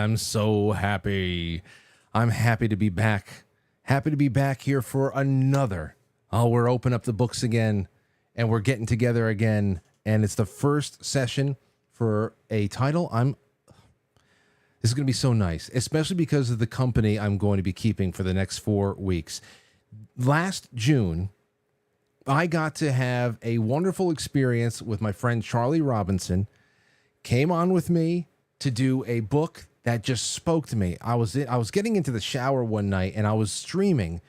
I'm so happy. I'm happy to be back. Happy to be back here for another. Oh, we're opening up the books again and we're getting together again. And it's the first session for a title. This is going to be so nice, especially because of the company I'm going to be keeping for the next 4 weeks. Last June, I got to have a wonderful experience with my friend Charlie Robinson. Came on with me to do a book that just spoke to me. I was getting into the shower one night and I was streaming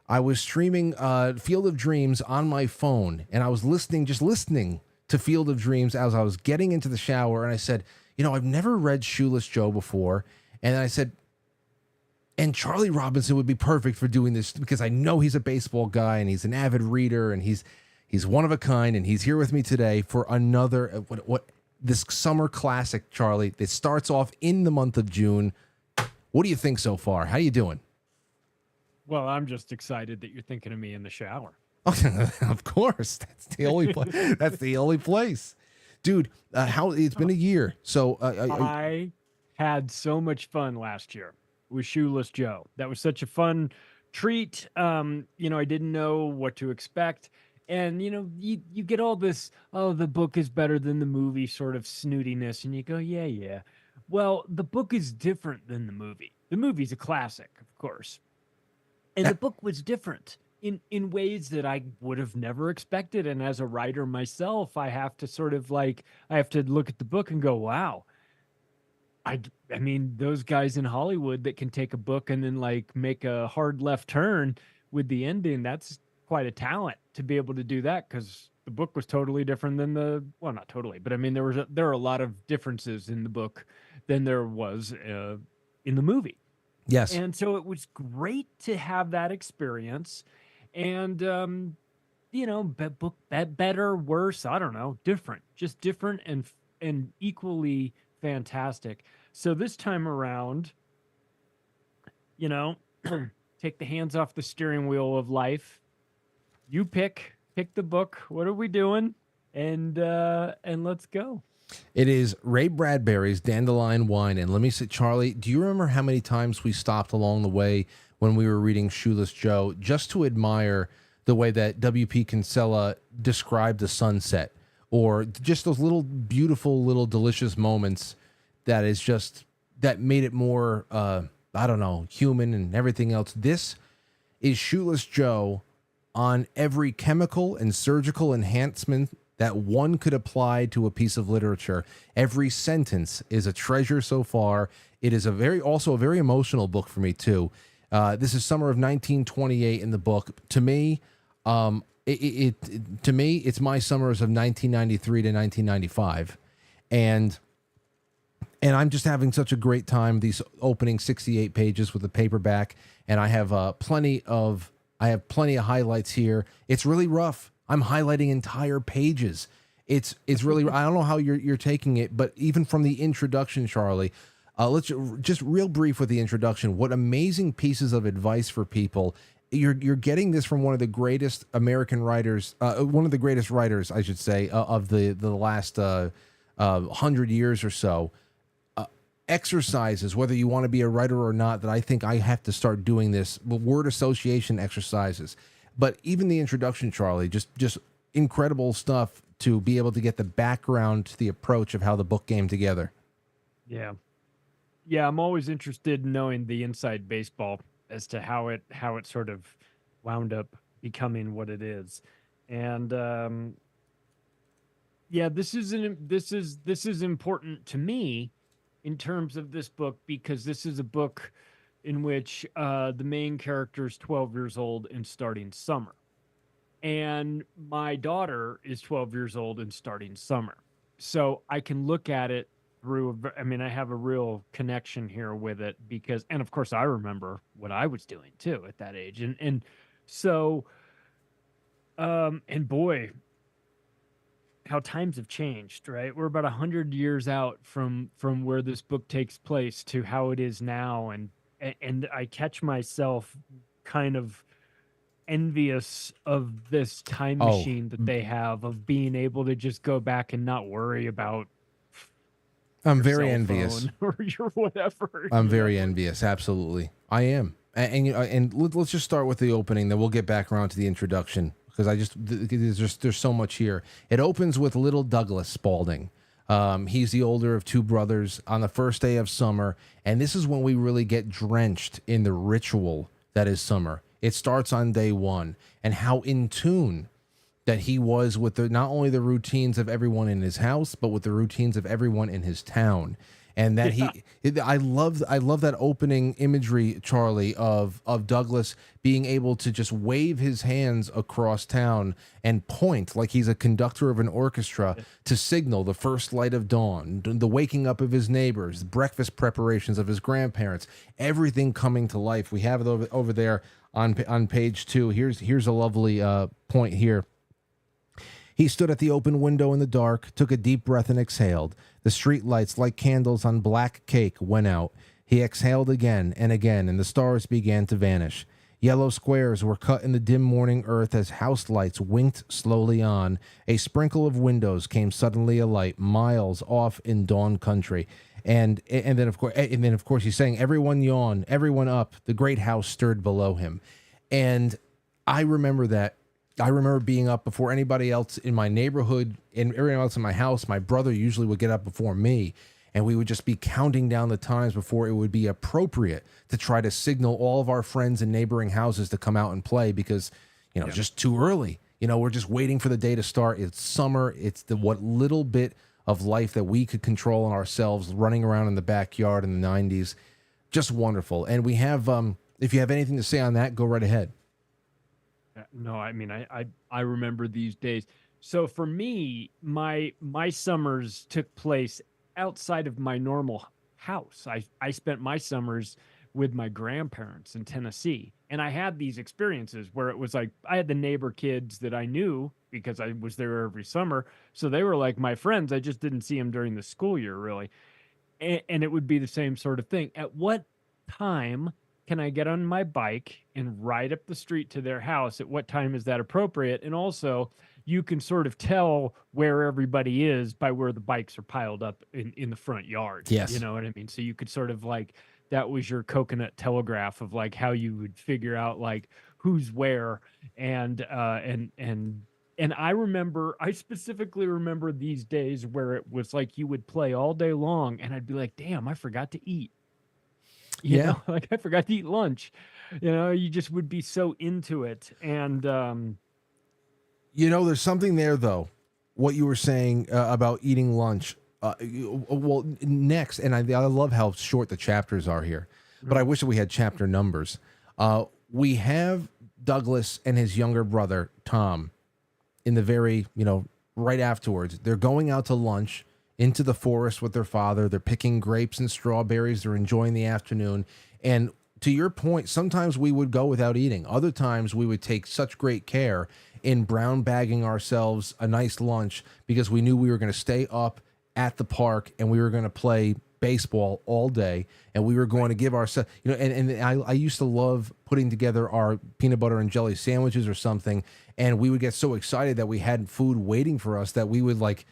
Field of Dreams on my phone, and I was listening to Field of Dreams as I was getting into the shower, and I said, I've never read Shoeless Joe before, and I said, and Charlie Robinson would be perfect for doing this because I know he's a baseball guy and he's an avid reader and he's one of a kind, and he's here with me today for another this summer classic, Charlie. It starts off in the month of June. What do you think so far? How you doing? Well, I'm just excited that you're thinking of me in the shower. Of course, that's the only place, dude. How it's been a year. So I had so much fun last year with Shoeless Joe. That was such a fun treat. I didn't know what to expect. And, you get all this, oh, the book is better than the movie sort of snootiness. And you go, yeah. Well, the book is different than the movie. The movie's a classic, of course. And the book was different in ways that I would have never expected. And as a writer myself, I have to look at the book and go, wow. I mean, those guys in Hollywood that can take a book and then make a hard left turn with the ending, that's quite a talent to be able to do that, because the book was totally different than not totally, but I mean, there are a lot of differences in the book than there was in the movie. Yes. And so it was great to have that experience. And, book better, worse, I don't know, different, just different and equally fantastic. So this time around, take the hands off the steering wheel of life. You pick the book. What are we doing? And let's go. It is Ray Bradbury's Dandelion Wine. And let me say, Charlie, do you remember how many times we stopped along the way when we were reading Shoeless Joe just to admire the way that W.P. Kinsella described the sunset, or just those little beautiful, little delicious moments that made it more, human and everything else. This is Shoeless Joe on every chemical and surgical enhancement that one could apply to a piece of literature. Every sentence is a treasure so far. It is also a very emotional book for me too. This is summer of 1928 in the book. To me, it's my summers of 1993 to 1995, and I'm just having such a great time. These opening 68 pages with the paperback, and I have plenty of highlights here. It's really rough. I'm highlighting entire pages. It's really, I don't know how you're taking it, but even from the introduction, Charlie, let's just real brief with the introduction. What amazing pieces of advice for people. You're getting this from one of the greatest American writers, one of the greatest writers, I should say, of the last 100 years or so. Exercises, whether you want to be a writer or not, that I think I have to start doing this, word association exercises. But even the introduction, Charlie, just incredible stuff to be able to get the background to the approach of how the book came together. Yeah. I'm always interested in knowing the inside baseball as to how it sort of wound up becoming what it is. And this is important to me in terms of this book, because this is a book in which the main character is 12 years old and starting summer. And my daughter is 12 years old and starting summer. So I can look at it through, I have a real connection here with it, because, and of course I remember what I was doing too at that age. And so, and boy, how times have changed, right? We're about 100 years out from where this book takes place to how it is now. And I catch myself kind of envious of this time machine that they have, of being able to just go back and not worry about I'm your very cell envious. phone or your whatever. I'm You know, very envious. Absolutely, I am. And let's just start with the opening. Then we'll get back around to the introduction because there's so much here. It opens with little Douglas Spaulding. He's the older of two brothers on the first day of summer, and this is when we really get drenched in the ritual that is summer. It starts on day one, and how in tune that he was with not only the routines of everyone in his house, but with the routines of everyone in his town. And that yeah, I love that opening imagery, Charlie, of Douglas being able to just wave his hands across town and point like he's a conductor of an orchestra to signal the first light of dawn, the waking up of his neighbors, the breakfast preparations of his grandparents, everything coming to life. We have it over there on page 2. Here's a lovely point here. He stood at the open window in the dark, took a deep breath, and exhaled. The street lights, like candles on black cake, went out. He exhaled again, and the stars began to vanish. Yellow squares were cut in the dim morning earth as house lights winked slowly on. A sprinkle of windows came suddenly alight, miles off in dawn country. And then of course he's saying, everyone yawn, everyone up. The great house stirred below him. And I remember that. I remember being up before anybody else in my neighborhood and everyone else in my house. My brother usually would get up before me, and we would just be counting down the times before it would be appropriate to try to signal all of our friends in neighboring houses to come out and play because, it's just too early. We're just waiting for the day to start. It's summer. It's what little bit of life that we could control in ourselves running around in the backyard in the 90s. Just wonderful. And we have, if you have anything to say on that, go right ahead. no, I mean, I remember these days. So for me, my summers took place outside of my normal house. I spent my summers with my grandparents in Tennessee, and I had these experiences where it was like I had the neighbor kids that I knew because I was there every summer, so they were like my friends. I just didn't see them during the school year, really. And it would be the same sort of thing. At what time can I get on my bike and ride up the street to their house? At what time is that appropriate? And also, you can sort of tell where everybody is by where the bikes are piled up in the front yard. You Yes. know what I mean? So you could sort of like, that was your coconut telegraph of like how you would figure out like who's where. And I specifically remember these days where it was like you would play all day long and I'd be like, damn, I forgot to eat. Yeah. Like I forgot to eat lunch. You just would be so into it. And There's something there, though. What you were saying about eating lunch. Well, next, and I love how short the chapters are here, but I wish that we had chapter numbers. We have Douglas and his younger brother, Tom, in the very, right afterwards. They're going out to lunch into the forest with their father. They're picking grapes and strawberries. They're enjoying the afternoon. And to your point, sometimes we would go without eating. Other times we would take such great care in brown bagging ourselves a nice lunch because we knew we were going to stay up at the park and we were going to play baseball all day and we were going to give ourselves, and I used to love putting together our peanut butter and jelly sandwiches or something. And we would get so excited that we had food waiting for us that we would like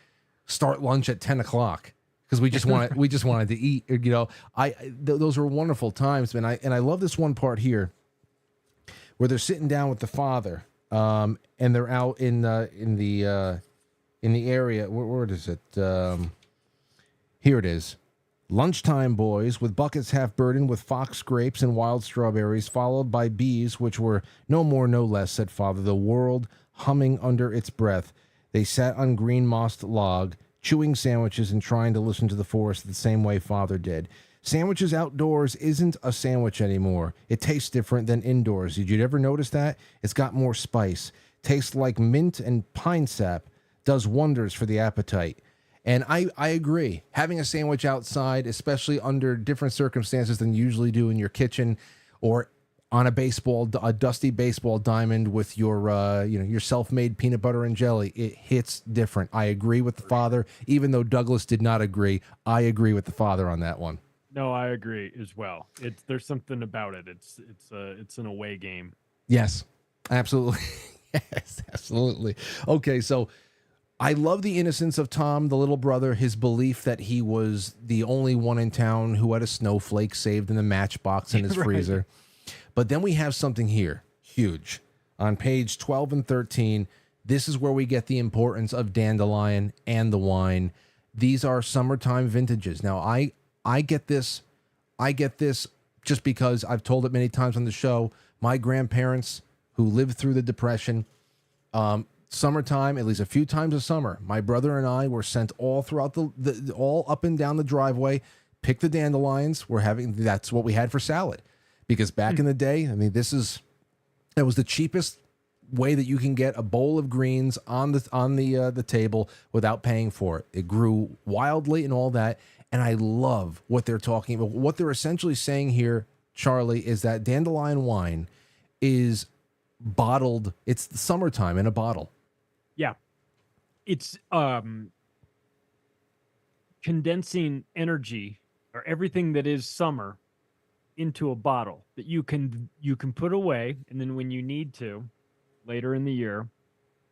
start lunch at 10 o'clock because we just wanted to eat. Those were wonderful times, man. I love this one part here where they're sitting down with the father, and they're out in the area. Where is it? Here it is. Lunchtime, boys, with buckets half burdened with fox grapes and wild strawberries, followed by bees, which were no more, no less, said father, the world humming under its breath. They sat on green mossed log, chewing sandwiches and trying to listen to the forest the same way father did. Sandwiches outdoors isn't a sandwich anymore. It tastes different than indoors. Did you ever notice that? It's got more spice. Tastes like mint and pine sap. Does wonders for the appetite. And I agree. Having a sandwich outside, especially under different circumstances than you usually do in your kitchen or on a dusty baseball diamond with your self-made peanut butter and jelly, it hits different. I agree with the father, even though Douglas did not agree. I agree with the father on that one. no, I agree as well. There's something about it. It's an away game. Yes, absolutely. Yes, absolutely. Okay, so I love the innocence of Tom, the little brother, his belief that he was the only one in town who had a snowflake saved in the matchbox in his Right. freezer. But then we have something here, huge. On page 12 and 13, this is where we get the importance of Dandelion and the wine. These are summertime vintages. Now, I get this. I get this just because I've told it many times on the show. My grandparents who lived through the Depression, summertime, at least a few times a summer, my brother and I were sent all throughout the all up and down the driveway, pick the dandelions. That's what we had for salad. Because back in the day, I mean, that was the cheapest way that you can get a bowl of greens on the table without paying for it. It grew wildly and all that, and I love what they're talking about. What they're essentially saying here, Charlie, is that dandelion wine is bottled. It's the summertime in a bottle. Yeah. It's condensing energy or everything that is summer into a bottle that you can put away, and then when you need to later in the year,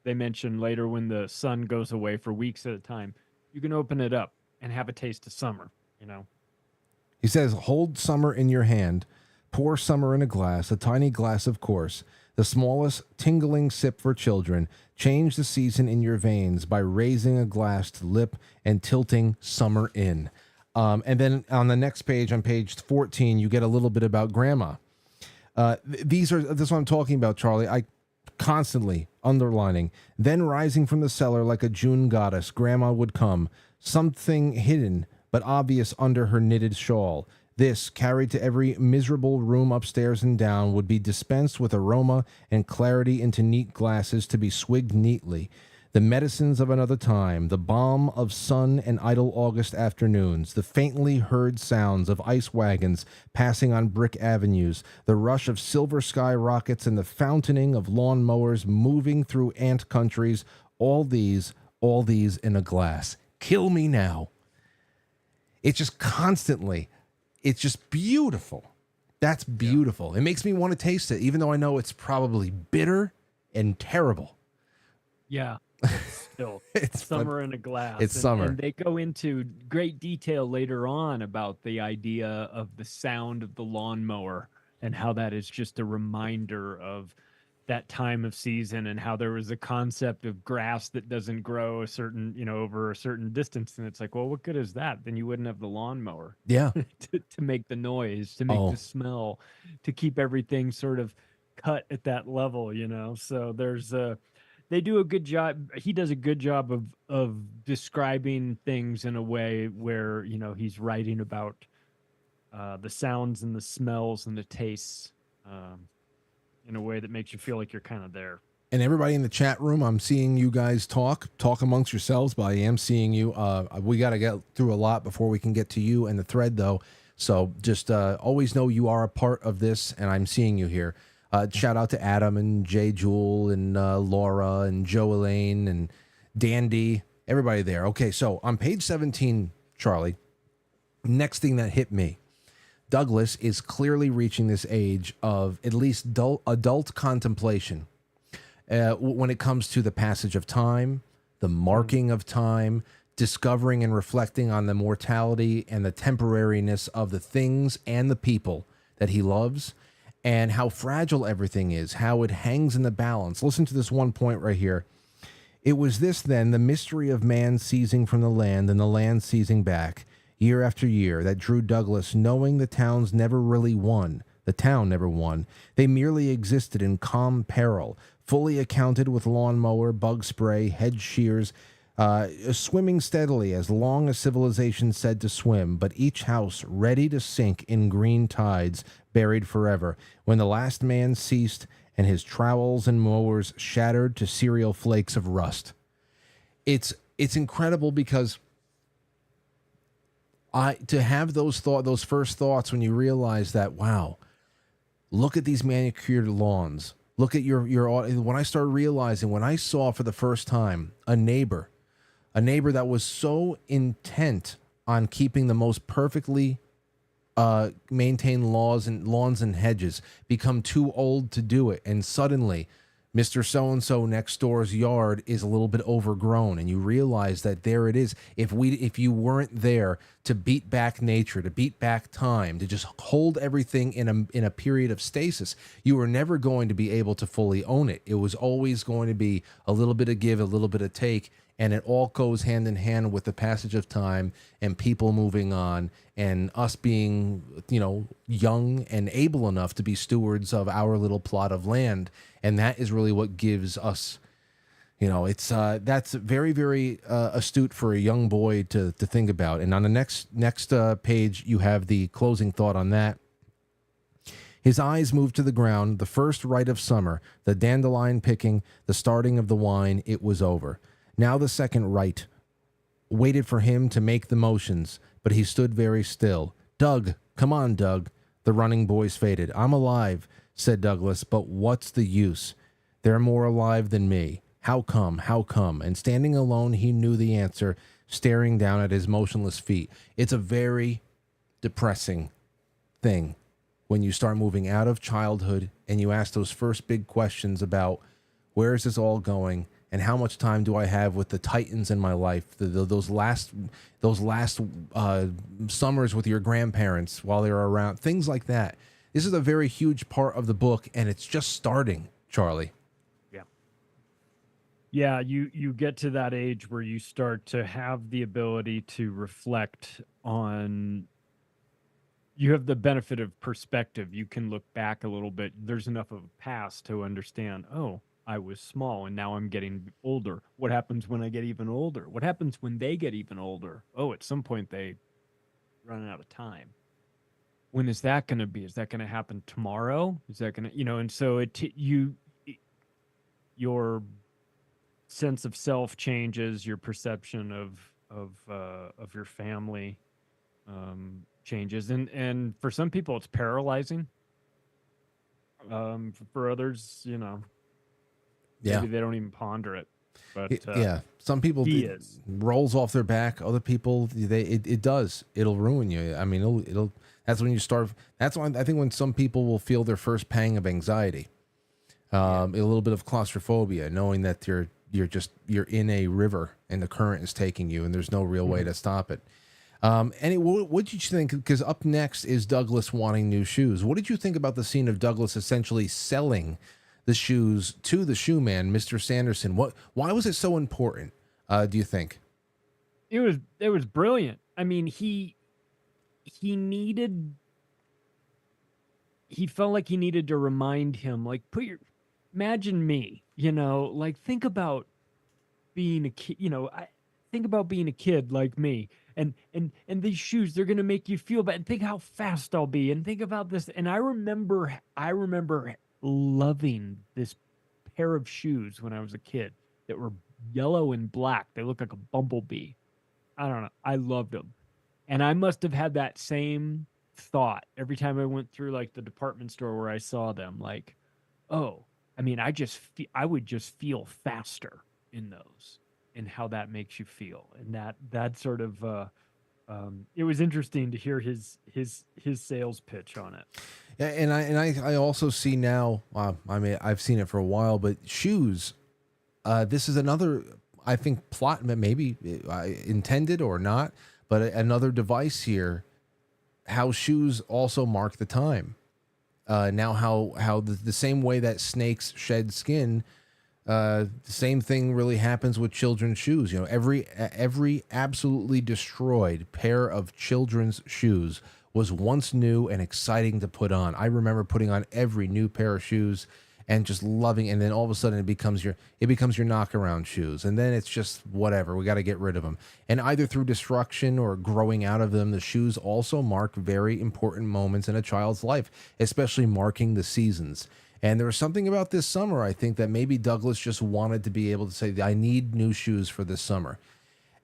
they mention later when the sun goes away for weeks at a time, you can open it up and have a taste of summer, you know. He says, hold summer in your hand, pour summer in a glass, a tiny glass, of course, the smallest tingling sip for children. Change the season in your veins by raising a glass to lip and tilting summer in. And then on the next page, on page 14, you get a little bit about Grandma. This is what I'm talking about, Charlie. I constantly underlining. Then rising from the cellar like a June goddess, Grandma would come, something hidden but obvious under her knitted shawl. This, carried to every miserable room upstairs and down, would be dispensed with aroma and clarity into neat glasses to be swigged neatly. The medicines of another time, the balm of sun and idle August afternoons, the faintly heard sounds of ice wagons passing on brick avenues, the rush of silver sky rockets, and the fountaining of lawn mowers moving through ant countries, all these in a glass. Kill me now. It's just constantly, it's just beautiful. That's beautiful. It makes me want to taste it, even though I know it's probably bitter and terrible. Yeah. Still, It's summer fun. in a glass. It's summer. And they go into great detail later on about the idea of the sound of the lawnmower and how that is just a reminder of that time of season, and how there was a concept of grass that doesn't grow a certain, over a certain distance. And it's like, well, what good is that? Then you wouldn't have the lawnmower Yeah. to make the noise, to make the smell, to keep everything sort of cut at that level. So they do a good job. He does a good job of describing things in a way where, he's writing about the sounds and the smells and the tastes in a way that makes you feel like you're kind of there. And everybody in the chat room, I'm seeing you guys talk amongst yourselves, but I am seeing you. We got to get through a lot before we can get to you and the thread, though. So just always know you are a part of this, and I'm seeing you here. Shout out to Adam and Jay Jewel and Laura and Joe Elaine and Dandy, everybody there. Okay, so on page 17, Charlie, next thing that hit me, Douglas is clearly reaching this age of at least adult contemplation when it comes to the passage of time, the marking of time, discovering and reflecting on the mortality and the temporariness of the things and the people that he loves, and how fragile everything is, how it hangs in the balance. Listen to this one point right here. It was this, then, the mystery of man seizing from the land and the land seizing back, year after year, that drew Douglas, knowing the towns never really won. The town never won. They merely existed in calm peril, fully accounted with lawnmower, bug spray, hedge shears, swimming steadily as long as civilization said to swim, but each house ready to sink in green tides, buried forever, when the last man ceased and his trowels and mowers shattered to cereal flakes of rust. It's incredible because to have those first thoughts when you realize that, wow, look at these manicured lawns. Look at your when I started realizing, when I saw for the first time a neighbor that was so intent on keeping the most perfectly maintained lawns and hedges become too old to do it, and suddenly Mr. So-and-so next door's yard is a little bit overgrown, and you realize that there it is. If you weren't there to beat back nature, to beat back time, to just hold everything in a period of stasis, you were never going to be able to fully own it. It was always going to be a little bit of give, a little bit of take, and it all goes hand in hand with the passage of time and people moving on and us being, young and able enough to be stewards of our little plot of land. And that is really what gives us, it's that's very, very astute for a young boy to think about. And on the next page, you have the closing thought on that. His eyes moved to the ground. The first rite of summer, the dandelion picking, the starting of the wine, it was over. Now the second rite waited for him to make the motions, but he stood very still. Doug, come on, Doug. The running boys faded. I'm alive, said Douglas, but what's the use? They're more alive than me. How come? How come? And standing alone, he knew the answer, staring down at his motionless feet. It's a very depressing thing when you start moving out of childhood and you ask those first big questions about where is this all going? And how much time do I have with the titans in my life? Those last summers with your grandparents while they're around, things like that. This is a very huge part of the book, and it's just starting, Charlie. Yeah, you get to that age where you start to have the ability to reflect on. You have the benefit of perspective. You can look back a little bit. There's enough of a past to understand. Oh, I was small and now I'm getting older. What happens when I get even older? What happens when they get even older? Oh, at some point they run out of time. When is that going to be? Is that going to happen tomorrow? Is that going to, and so your sense of self changes, your perception of your family changes, and for some people it's paralyzing. For others, maybe they don't even ponder it. But some people rolls off their back. Other people, it does. It'll ruin you. I mean, it'll. That's when you start. That's why I think when some people will feel their first pang of anxiety, a little bit of claustrophobia, knowing that you're in a river and the current is taking you, and there's no real way to stop it. What did you think? Because up next is Douglas wanting new shoes. What did you think about the scene of Douglas essentially selling the shoes to the shoe man, Mr. Sanderson? Why was it so important? Do you think? It was brilliant. I mean, he felt like he needed to remind him, like, imagine me, like, think about being a kid, think about being a kid like me, and these shoes, they're going to make you feel bad, and think how fast I'll be, and think about this. And I remember loving this pair of shoes when I was a kid that were yellow and black. They looked like a bumblebee. I don't know. I loved them. And I must have had that same thought every time I went through like the department store where I saw them, like, oh, I mean, I would just feel faster in those, and how that makes you feel. And that sort of, it was interesting to hear his sales pitch on it. Yeah, and I also see now. I mean, I've seen it for a while, but shoes. This is another, I think, plot, maybe intended or not, but another device here. How shoes also mark the time. Now, how the same way that snakes shed skin, the same thing really happens with children's shoes. Every absolutely destroyed pair of children's shoes was once new and exciting to put on. I remember putting on every new pair of shoes and just loving, and then all of a sudden it becomes your knockaround shoes, and then it's just whatever. We got to get rid of them, and either through destruction or growing out of them, the shoes also mark very important moments in a child's life, especially marking the seasons. And there was something about this summer, I think, that maybe Douglas just wanted to be able to say, I need new shoes for this summer.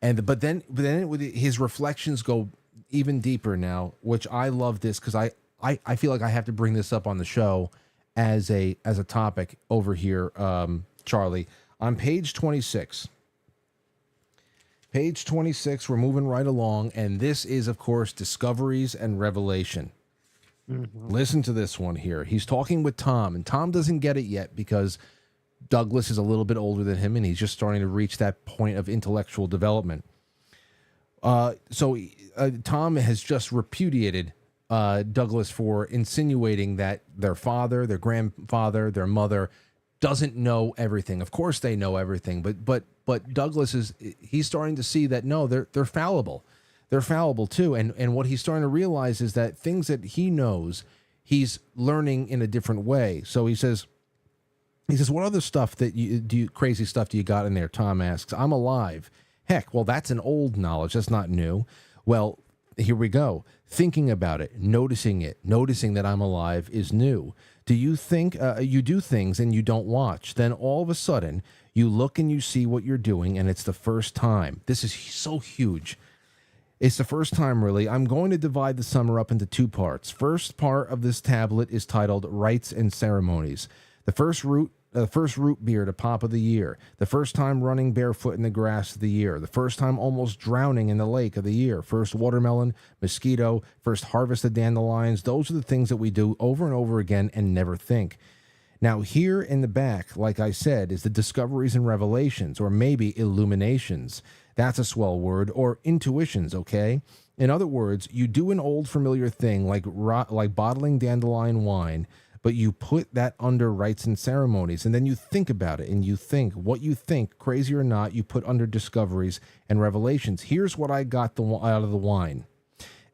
But then his reflections go even deeper now, which I love this because I feel like I have to bring this up on the show as a topic over here, Charlie. On page 26. Page 26, we're moving right along, and this is, of course, Discoveries and Revelation. Mm-hmm. Listen to this one here. He's talking with Tom, and Tom doesn't get it yet because Douglas is a little bit older than him, and he's just starting to reach that point of intellectual development. So Tom has just repudiated Douglas for insinuating that their father, their grandfather, their mother doesn't know everything. Of course, they know everything, but Douglas he's starting to see that no, they're fallible. They're fallible too, and what he's starting to realize is that things that he knows, he's learning in a different way. So he says, what other stuff crazy stuff do you got in there? Tom asks. I'm alive. Heck, well, that's an old knowledge. That's not new. Well, here we go. Thinking about it, noticing that I'm alive is new. Do you think you do things and you don't watch? Then all of a sudden, you look and you see what you're doing, and it's the first time. This is so huge. It's the first time, really. I'm going to divide the summer up into 2 parts. First part of this tablet is titled Rites and Ceremonies. The first root beer to pop of the year, the first time running barefoot in the grass of the year, the first time almost drowning in the lake of the year, first watermelon, mosquito, first harvest of dandelions. Those are the things that we do over and over again and never think. Now, here in the back, like I said, is the discoveries and revelations, or maybe illuminations. That's a swell word, or intuitions, okay? In other words, you do an old familiar thing like bottling dandelion wine, but you put that under rites and ceremonies, and then you think about it, and you think what you think, crazy or not, you put under discoveries and revelations. Here's what I got out of the wine.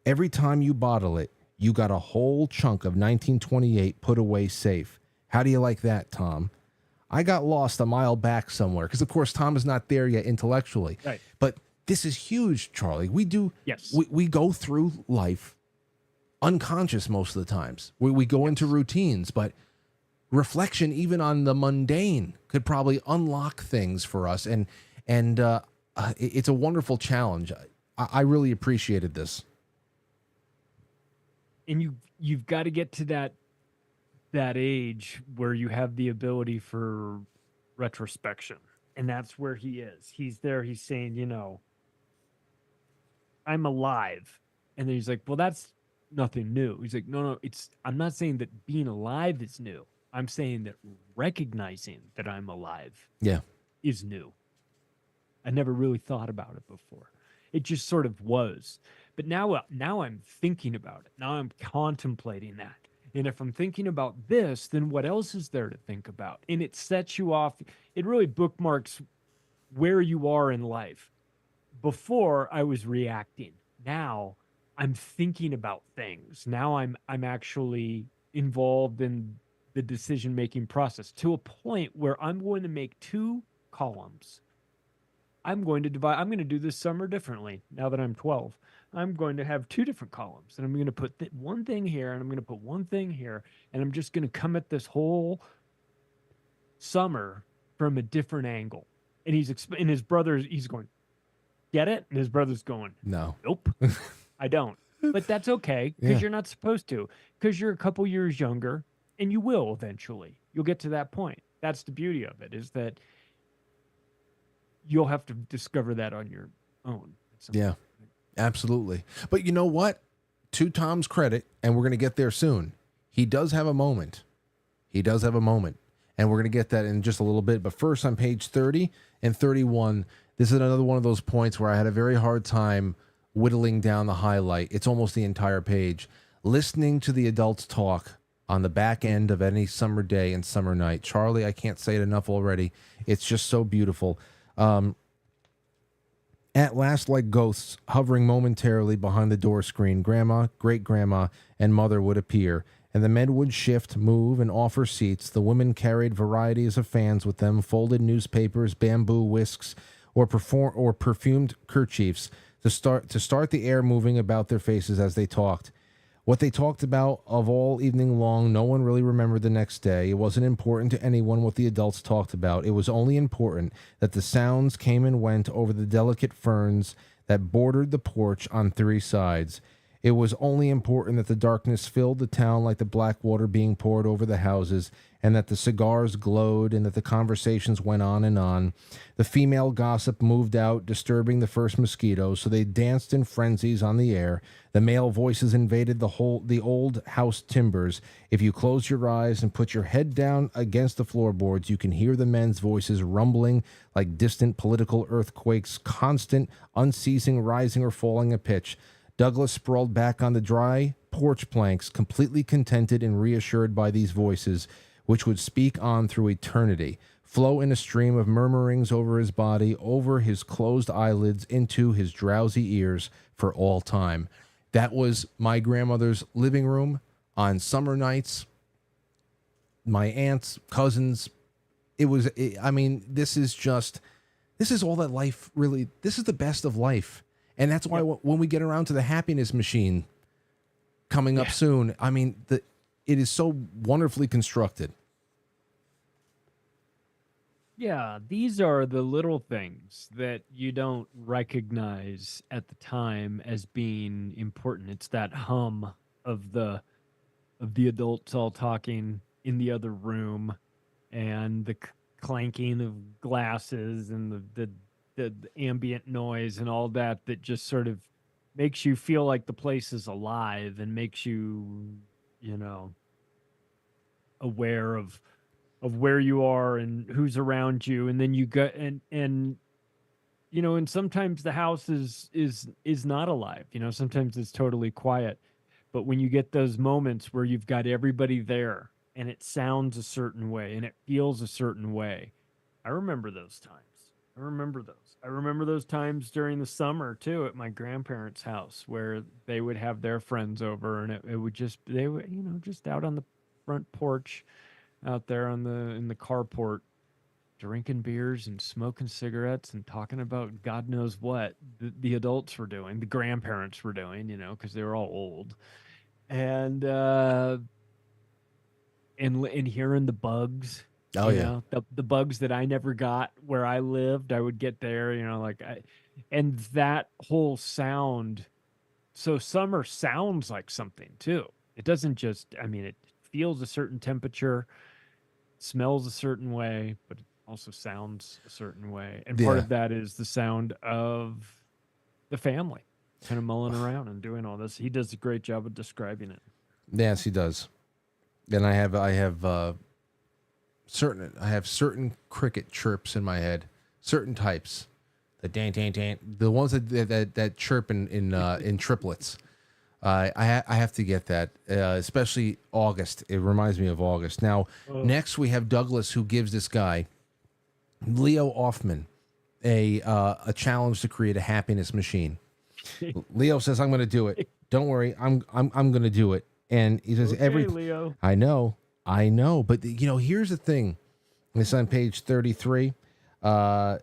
Every time you bottle it, you got a whole chunk of 1928 put away safe. How do you like that, Tom? I got lost a mile back somewhere, because, of course, Tom is not there yet intellectually. Right. But this is huge, Charlie. Yes. We go through life unconscious most of the times. We go into routines, but reflection, even on the mundane, could probably unlock things for us. And it's a wonderful challenge. I really appreciated this. And you've got to get to that age where you have the ability for retrospection, and that's where he is. He's there. He's saying, I'm alive, and then he's like, well, that's nothing new. He's like, no, I'm not saying that being alive is new. I'm saying that recognizing that I'm alive is new. I never really thought about it before. It just sort of was. But now I'm thinking about it. Now I'm contemplating that. And if I'm thinking about this, then what else is there to think about? And it sets you off. It really bookmarks where you are in life. Before, I was reacting. Now I'm thinking about things. Now I'm actually involved in the decision-making process to a point where I'm going to make 2 columns. I'm going to do this summer differently now that I'm 12. I'm going to have 2 different columns, and I'm going to put one thing here, and I'm going to put one thing here, and I'm just going to come at this whole summer from a different angle. And his he's going, get it? And his brother's going, no, nope, I don't. But that's okay, because you're not supposed to, because you're a couple years younger, and you will eventually. You'll get to that point. That's the beauty of it, is that you'll have to discover that on your own. Yeah, absolutely. But you know what? To Tom's credit, and we're going to get there soon, he does have a moment. And we're going to get that in just a little bit. But first, on page 30 and 31, this is another one of those points where I had a very hard time whittling down the highlight. It's almost the entire page. Listening to the adults talk on the back end of any summer day and summer night. Charlie, I can't say it enough already. It's just so beautiful. At last, like ghosts, hovering momentarily behind the door screen, Grandma, Great-Grandma, and Mother would appear, and the men would shift, move, and offer seats. The women carried varieties of fans with them, folded newspapers, bamboo whisks, or perfumed kerchiefs to start the air moving about their faces as they talked. What they talked about of all evening long, no one really remembered the next day. It wasn't important to anyone what the adults talked about. It was only important that the sounds came and went over the delicate ferns that bordered the porch on 3 sides. It was only important that the darkness filled the town like the black water being poured over the houses, and that the cigars glowed, and that the conversations went on and on. The female gossip moved out, disturbing the first mosquitoes, so they danced in frenzies on the air. The male voices invaded the old house timbers. If you close your eyes and put your head down against the floorboards, you can hear the men's voices rumbling like distant political earthquakes, constant, unceasing rising or falling a pitch. Douglas sprawled back on the dry porch planks, completely contented and reassured by these voices, which would speak on through eternity, flow in a stream of murmurings over his body, over his closed eyelids, into his drowsy ears for all time. That was my grandmother's living room on summer nights. My aunts, cousins. I mean, this is all that life really, this is the best of life. And that's why when we get around to the happiness machine coming up soon, I mean, it is so wonderfully constructed. Yeah, these are the little things that you don't recognize at the time as being important. It's that hum of the adults all talking in the other room, and the clanking of glasses, and the ambient noise and all that just sort of makes you feel like the place is alive, and makes you, you know, aware of where you are and who's around you. And then you go, and you know, and sometimes the house is not alive. You know, sometimes it's totally quiet. But when you get those moments where you've got everybody there, and it sounds a certain way and it feels a certain way, I remember those times. I remember those times during the summer too at my grandparents' house, where they would have their friends over, and it would just, they would, you know, just out on the front porch, out there in the carport, drinking beers and smoking cigarettes and talking about God knows what the adults were doing, the grandparents were doing, you know, because they were all old. And and hearing the bugs, Oh, you yeah. know, the bugs that I never got where I lived, I would get there, you know, like and that whole sound. So summer sounds like something too. It doesn't just, I mean, it feels a certain temperature, smells a certain way, but it also sounds a certain way. And part Yeah. of that is the sound of the family kind of mulling around and doing all this. He does a great job of describing it. Yes, he does. And I have certain cricket chirps in my head, certain types, the dan dan dan, the ones that chirp in triplets. I have to get that, especially August. It reminds me of August. Now, next we have Douglas, who gives this guy Leo Offman a challenge to create a happiness machine. Leo says, "I'm going to do it. Don't worry, I'm going to do it." And he says, Okay, Leo. I know, but you know, here's the thing. It's on page 33. Yeah,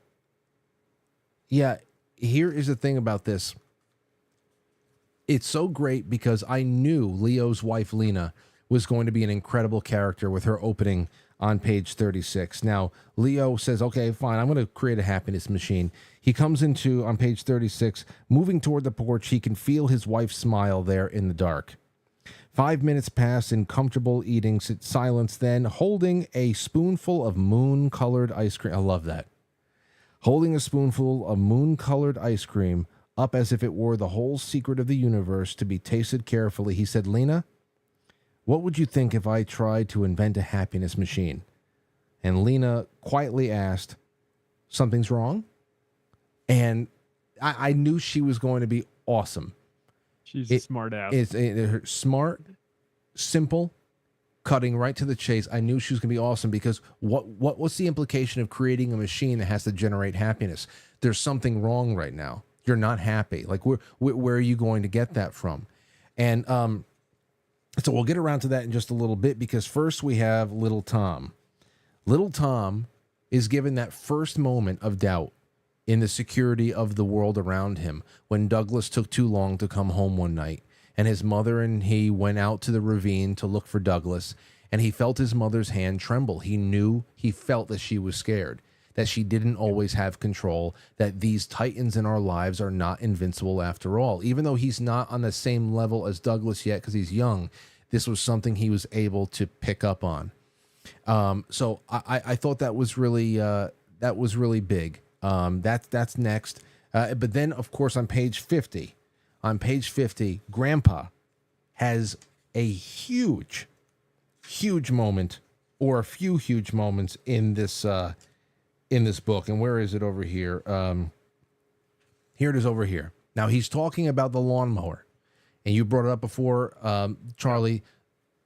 here is the thing about this. It's so great because I knew Leo's wife, Lena, was going to be an incredible character with her opening on page 36. Now, Leo says, okay, fine, I'm going to create a happiness machine. He comes into, on page 36, moving toward the porch, he can feel his wife's smile there in the dark. 5 minutes pass in comfortable eating silence, then holding a spoonful of moon-colored ice cream. I love that. Holding a spoonful of moon-colored ice cream up as if it were the whole secret of the universe to be tasted carefully, he said, Lena, what would you think if I tried to invent a happiness machine? And Lena quietly asked, something's wrong? And I knew she was going to be awesome. She's a smart ass. It's smart, simple, cutting right to the chase. I knew she was going to be awesome because what's the implication of creating a machine that has to generate happiness? There's something wrong right now. You're not happy. Like, where are you going to get that from? And so we'll get around to that in just a little bit, because first we have little Tom. Little Tom is given that first moment of doubt in the security of the world around him when Douglas took too long to come home one night, and his mother and he went out to the ravine to look for Douglas, and he felt his mother's hand tremble. He felt that she was scared. that she didn't always have control, that these titans in our lives are not invincible after all. Even though he's not on the same level as Douglas yet because he's young, this was something he was able to pick up on. So I thought that was really big. That's next. But then, of course, on page 50, Grandpa has a huge moment, or a few huge moments in this book. And where is it over here? Here it is over here. Now he's talking about the lawnmower, and you brought it up before, Charlie.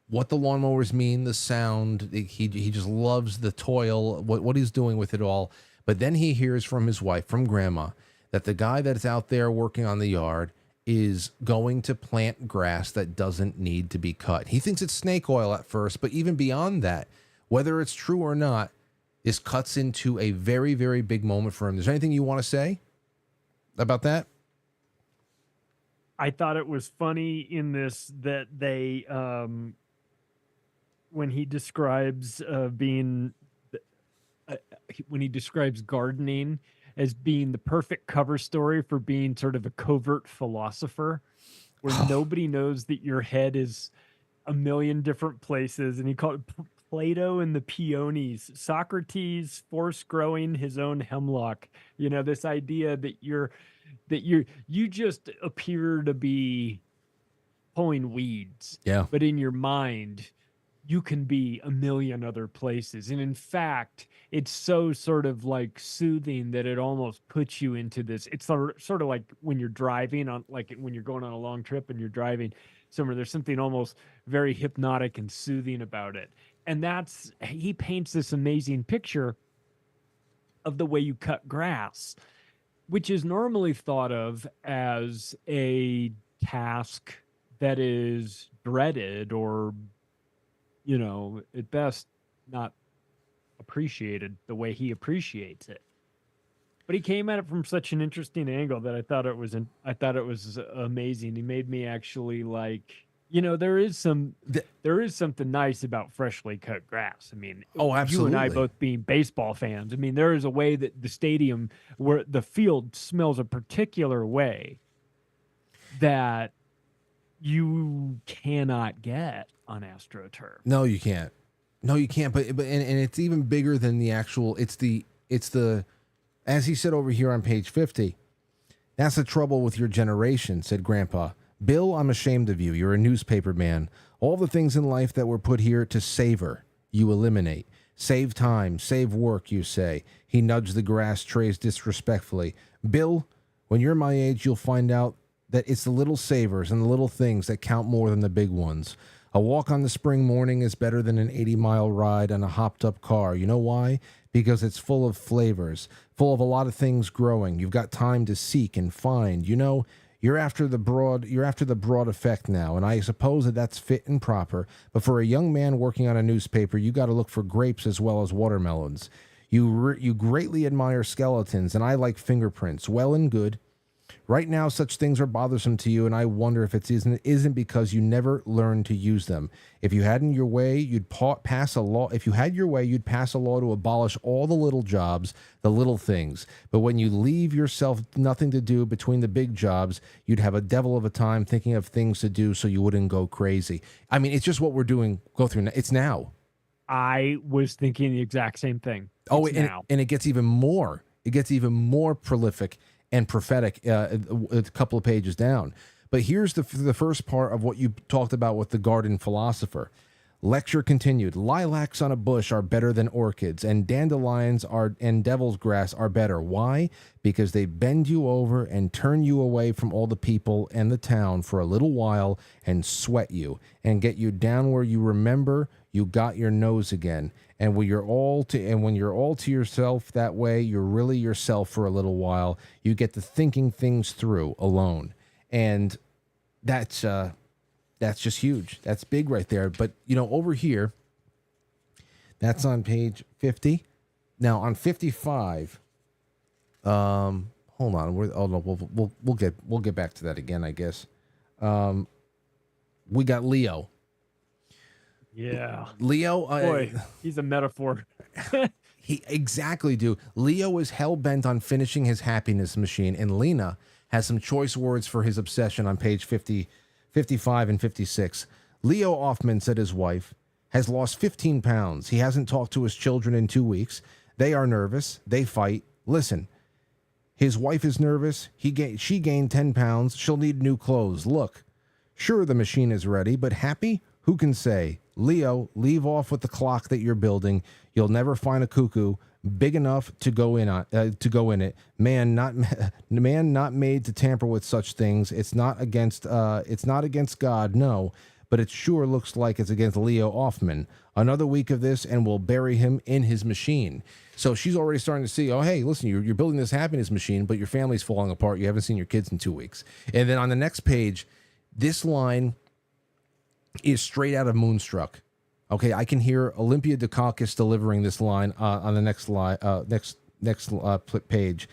What the lawnmowers mean, the sound. He just loves the toil, what he's doing with it all. But then he hears from his wife, from Grandma, that the guy that's out there working on the yard is going to plant grass that doesn't need to be cut. He thinks it's snake oil at first, but even beyond that, whether it's true or not, this cuts into a very, very big moment for him. Is there anything you want to say about that? I thought it was funny in this that they, when he describes when he describes gardening as being the perfect cover story for being sort of a covert philosopher, where nobody knows that your head is a million different places. And he called it Plato and the Peonies, Socrates force growing his own hemlock. You know, this idea that you just appear to be pulling weeds, Yeah. but in your mind you can be a million other places. And in fact, it's so sort of like soothing that it almost puts you into this. It's sort of like when you're driving on, like when you're going on a long trip and you're driving somewhere, there's something almost very hypnotic and soothing about it. And he paints this amazing picture of the way you cut grass, which is normally thought of as a task that is dreaded, or, you know, at best not appreciated the way he appreciates it. But he came at it from such an interesting angle that I thought it was amazing. He made me actually like, you know, there is something nice about freshly cut grass. I mean, Oh, absolutely. You and I both being baseball fans, I mean, there is a way that the stadium, where the field smells a particular way that you cannot get on AstroTurf. No, you can't. But it's even bigger than the actual. It's the as he said over here on page 50. That's the trouble with your generation, said Grandpa. Bill, I'm ashamed of you. You're a newspaper man. All the things in life that were put here to savor, you eliminate. Save time, save work, you say. He nudged the grass trays disrespectfully. Bill, when you're my age, you'll find out that it's the little savers and the little things that count more than the big ones. A walk on the spring morning is better than an 80-mile ride on a hopped-up car. You know why? Because it's full of flavors, full of a lot of things growing. You've got time to seek and find. You know, you're after the broad effect now, and I suppose that's fit and proper. But for a young man working on a newspaper, you got to look for grapes as well as watermelons. You greatly admire skeletons, and I like fingerprints. Well and good. Right now, such things are bothersome to you, and I wonder if it isn't because you never learned to use them. If you had your way, you'd pass a law. If you had your way, you'd pass a law to abolish all the little jobs, the little things. But when you leave yourself nothing to do between the big jobs, you'd have a devil of a time thinking of things to do so you wouldn't go crazy. I mean, it's just what we're doing. Go through. It's now. I was thinking the exact same thing. And it gets even more. It gets even more prolific and prophetic a couple of pages down. But here's the first part of what you talked about with the garden philosopher. Lecture continued. Lilacs on a bush are better than orchids, and dandelions and devil's grass are better. Why? Because they bend you over and turn you away from all the people and the town for a little while and sweat you and get you down where you remember you got your nose again. And when you're all to yourself that way, you're really yourself for a little while. You get to thinking things through alone. And that's just huge. That's big right there. But, you know, over here, that's on page 50. Now on 55, hold on. We'll get back to that again, I guess. We got Leo. Yeah. Leo. Boy, he's a metaphor. He exactly, dude. Leo is hell bent on finishing his happiness machine, and Lena has some choice words for his obsession on page 50, 55, and 56. Leo Offman said his wife has lost 15 pounds. He hasn't talked to his children in 2 weeks. They are nervous. They fight. Listen, his wife is nervous. She gained 10 pounds. She'll need new clothes. Look, sure, the machine is ready, but happy? Who can say? Leo, leave off with the clock that you're building. You'll never find a cuckoo big enough to go in it. Man, not made to tamper with such things. It's not against God, no, but it sure looks like it's against Leo Offman. Another week of this, and we'll bury him in his machine. So she's already starting to see, oh, hey, listen, you're building this happiness machine, but your family's falling apart. You haven't seen your kids in 2 weeks. And then on the next page, this line is straight out of Moonstruck. Okay, I can hear Olympia Dukakis delivering this line on the next page.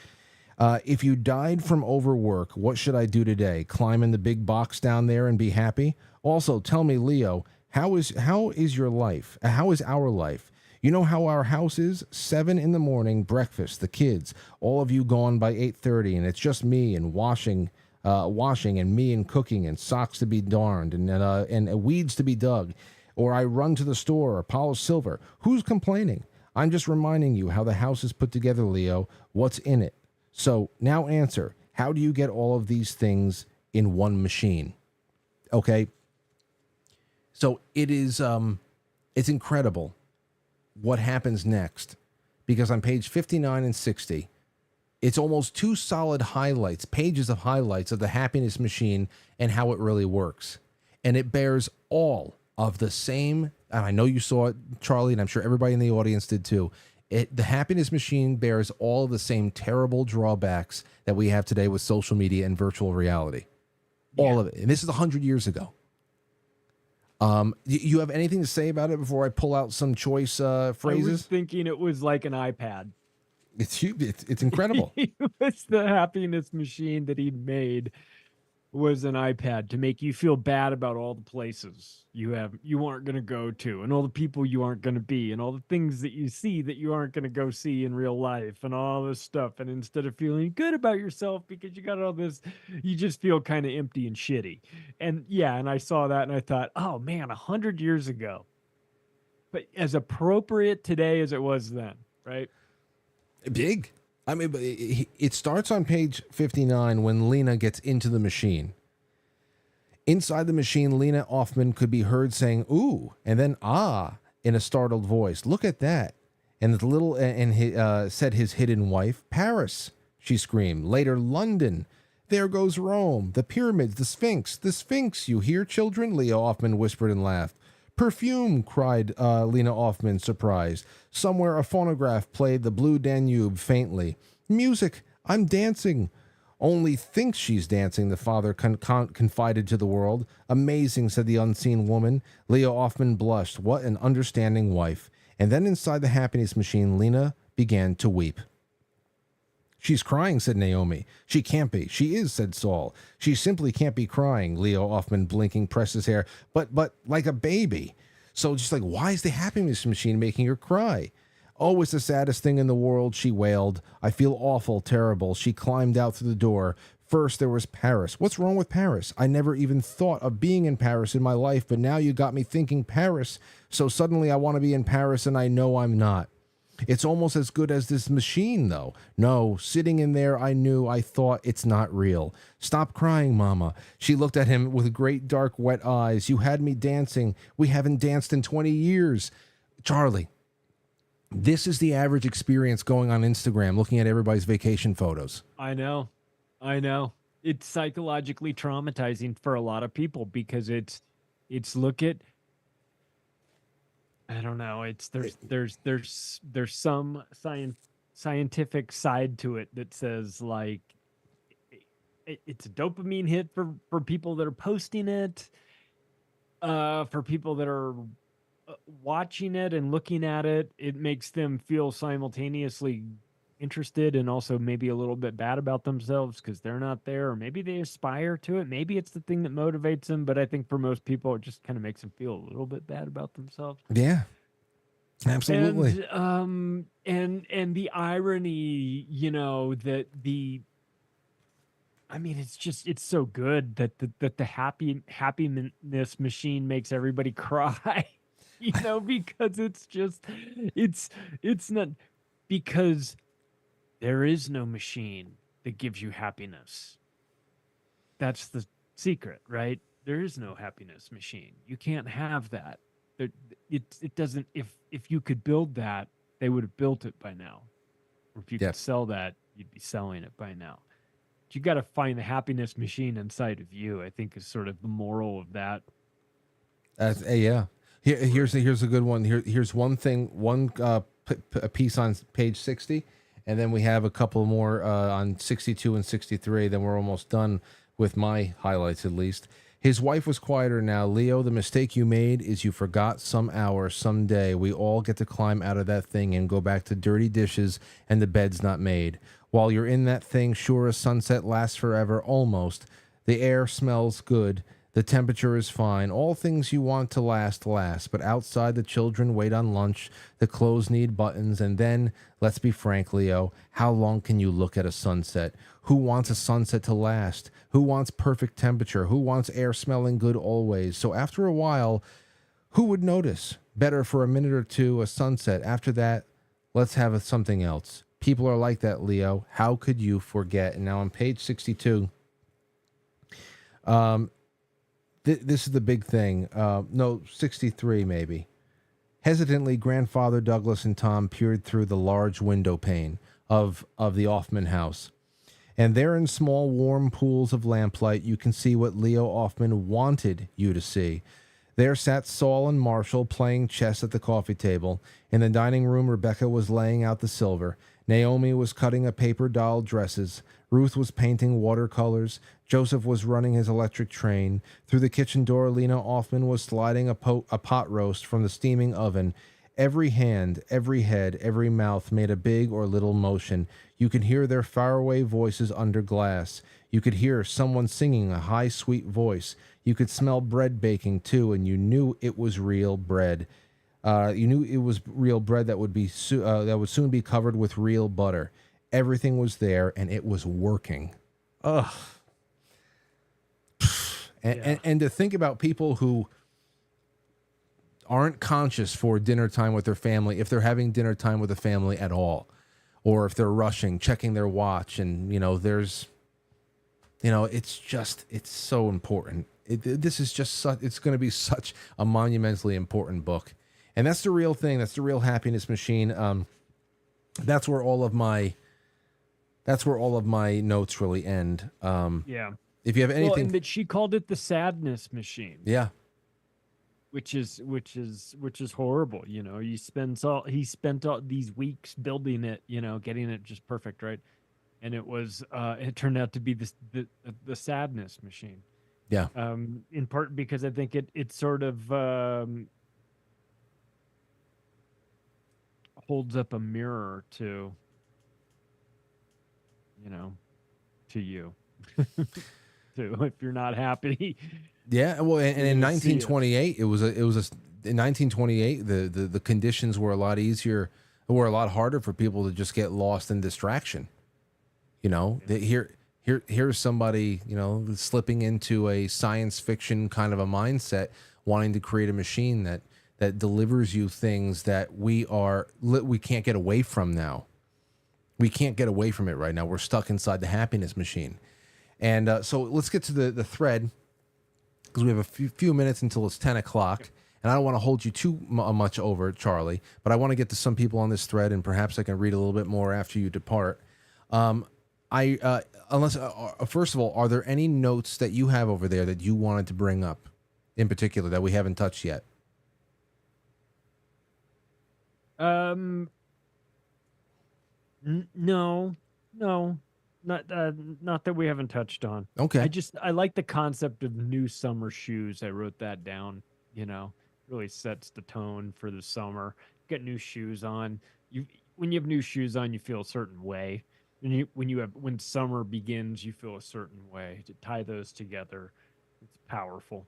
If you died from overwork, what should I do today? Climb in the big box down there and be happy? Also, tell me, Leo, how is your life? How is our life? You know how our house is? 7 a.m, breakfast, the kids, all of you gone by 8:30, and it's just me and washing and me and cooking and socks to be darned and weeds to be dug. Or I run to the store or polish silver. Who's complaining? I'm just reminding you how the house is put together, Leo. What's in it? So now answer. How do you get all of these things in one machine? Okay. So it is, it's incredible what happens next, because on page 59 and 60, it's almost 2 solid highlights, pages of highlights of the happiness machine and how it really works. And it bears all of the same, and I know you saw it, Charlie, and I'm sure everybody in the audience did too. The happiness machine bears all of the same terrible drawbacks that we have today with social media and virtual reality. Yeah. All of it. And this is 100 years ago. You have anything to say about it before I pull out some choice phrases? I was thinking it was like an iPad. It's incredible. It was the happiness machine that he made was an iPad to make you feel bad about all the places you aren't going to go to, and all the people you aren't going to be, and all the things that you see that you aren't going to go see in real life, and all this stuff. And instead of feeling good about yourself because you got all this, you just feel kind of empty and shitty. And yeah, and I saw that and I thought, oh man, 100 years ago, but as appropriate today as it was then, right? Big. I mean, it starts on page 59 when Lena gets into the machine. Inside the machine, Lena Offman could be heard saying, ooh, and then ah, in a startled voice. Look at that. And he said his hidden wife, Paris, she screamed. Later, London. There goes Rome, the pyramids, the Sphinx, you hear, children? Leo Offman whispered and laughed. Perfume, cried Lena Offman, surprised. Somewhere a phonograph played the Blue Danube faintly. Music, I'm dancing. Only thinks she's dancing, the father confided to the world. Amazing, said the unseen woman. Leo Offman blushed. What an understanding wife. And then inside the happiness machine, Lena began to weep. She's crying, said Naomi. She can't be. She is, said Saul. She simply can't be crying. Leo Offman, blinking, pressed his hair. But like a baby. So just like, why is the happiness machine making her cry? Oh, it's the saddest thing in the world, she wailed. I feel awful, terrible. She climbed out through the door. First, there was Paris. What's wrong with Paris? I never even thought of being in Paris in my life, but now you got me thinking Paris. So suddenly I want to be in Paris, and I know I'm not. It's almost as good as this machine, though. No, sitting in there, I thought it's not real. Stop crying, Mama. She looked at him with great dark wet eyes. You had me dancing. We haven't danced in 20 years. Charlie, this is the average experience going on Instagram, looking at everybody's vacation photos. I know. It's psychologically traumatizing for a lot of people because it's look at, I don't know. There's some scientific side to it that says like it's a dopamine hit for people that are posting it, for people that are watching it and looking at it. It makes them feel simultaneously interested and also maybe a little bit bad about themselves because they're not there, or maybe they aspire to it. Maybe it's the thing that motivates them, but I think for most people it just kind of makes them feel a little bit bad about themselves. Yeah. Absolutely. And the irony, that I mean, it's just it's so good that the happiness machine makes everybody cry, because it's just it's it's not because there is no machine that gives you happiness. That's the secret, right? There is no happiness machine. You can't have that. There, it doesn't. If you could build that, they would have built it by now. Or if you Yeah. could sell that, you'd be selling it by now. But you got to find the happiness machine inside of you. I think is sort of the moral of that Yeah. story. Here's a good one. Here's one thing. A piece on page 60, and then we have a couple more on 62 and 63. Then we're almost done with my highlights, at least. His wife was quieter now. Leo, the mistake you made is you forgot some hour, someday. We all get to climb out of that thing and go back to dirty dishes and the bed's not made. While you're in that thing, sure as sunset lasts forever, almost. The air smells good. The temperature is fine. All things you want to last, last. But outside, the children wait on lunch. The clothes need buttons. And then, let's be frank, Leo, how long can you look at a sunset? Who wants a sunset to last? Who wants perfect temperature? Who wants air smelling good always? So after a while, who would notice? Better for a minute or two, a sunset. After that, let's have something else. People are like that, Leo. How could you forget? And now on page 62, this is the big thing. No, 63 maybe. Hesitantly, Grandfather Douglas and Tom peered through the large window pane of the Offman house. And there in small warm pools of lamplight, you can see what Leo Offman wanted you to see. There sat Saul and Marshall playing chess at the coffee table. In the dining room, Rebecca was laying out the silver. Naomi was cutting a paper doll dresses. Ruth was painting watercolors. Joseph was running his electric train. Through the kitchen door, Lena Offman was sliding a pot roast from the steaming oven. Every hand, every head, every mouth made a big or little motion. You could hear their faraway voices under glass. You could hear someone singing a high, sweet voice. You could smell bread baking, too, and you knew it was real bread. You knew it was real bread that would that would soon be covered with real butter. Everything was there, and it was working. Ugh. And to think about people who aren't conscious for dinner time with their family, if they're having dinner time with a family at all, or if they're rushing, checking their watch, and it's so important. This is just it's going to be such a monumentally important book, and that's the real thing. That's the real happiness machine. That's where all of my notes really end. Yeah. If you have Well, anything, and that she called it the sadness machine, yeah, which is horrible. He spent all these weeks building it, getting it just perfect, right? And it turned out to be the sadness machine. yeah, In part because I think it sort of holds up a mirror you know, to you. Too, if you're not happy, yeah. Well, and you're in gonna see it. 1928, in 1928 the conditions were a lot easier, were a lot harder for people to just get lost in distraction. Here's somebody, slipping into a science fiction kind of a mindset, wanting to create a machine that delivers you things that we can't get away from now. We can't get away from it right now. We're stuck inside the happiness machine. And so let's get to the thread, because we have a few minutes until it's 10 o'clock. And I don't want to hold you too much over, Charlie, but I want to get to some people on this thread, and perhaps I can read a little bit more after you depart. First of all, are there any notes that you have over there that you wanted to bring up in particular that we haven't touched yet? Um, no, no, not that we haven't touched on. Okay. I like the concept of new summer shoes. I wrote that down. Really sets the tone for the summer. Get new shoes on. When you have new shoes on, you feel a certain way. When summer begins, you feel a certain way. To tie those together, it's powerful.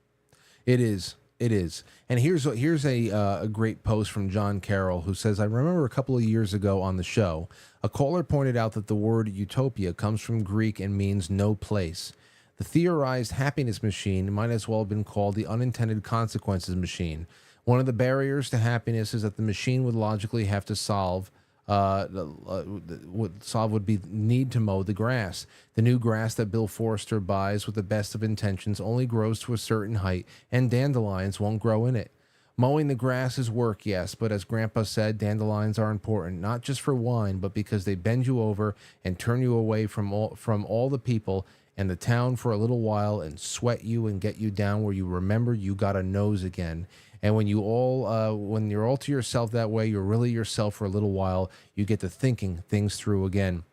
It is. It is. And here's a great post from John Carroll who says, I remember a couple of years ago on the show, a caller pointed out that the word utopia comes from Greek and means no place. The theorized happiness machine might as well have been called the unintended consequences machine. One of the barriers to happiness is that the machine would logically have to solve would be need to mow the grass. The new grass that Bill Forster buys with the best of intentions only grows to a certain height, and dandelions won't grow in it. Mowing the grass is work, yes, but as Grandpa said, dandelions are important, not just for wine, but because they bend you over and turn you away from all the people and the town for a little while and sweat you and get you down where you remember you got a nose again. And when you're all to yourself that way, you're really yourself for a little while. You get to thinking things through again.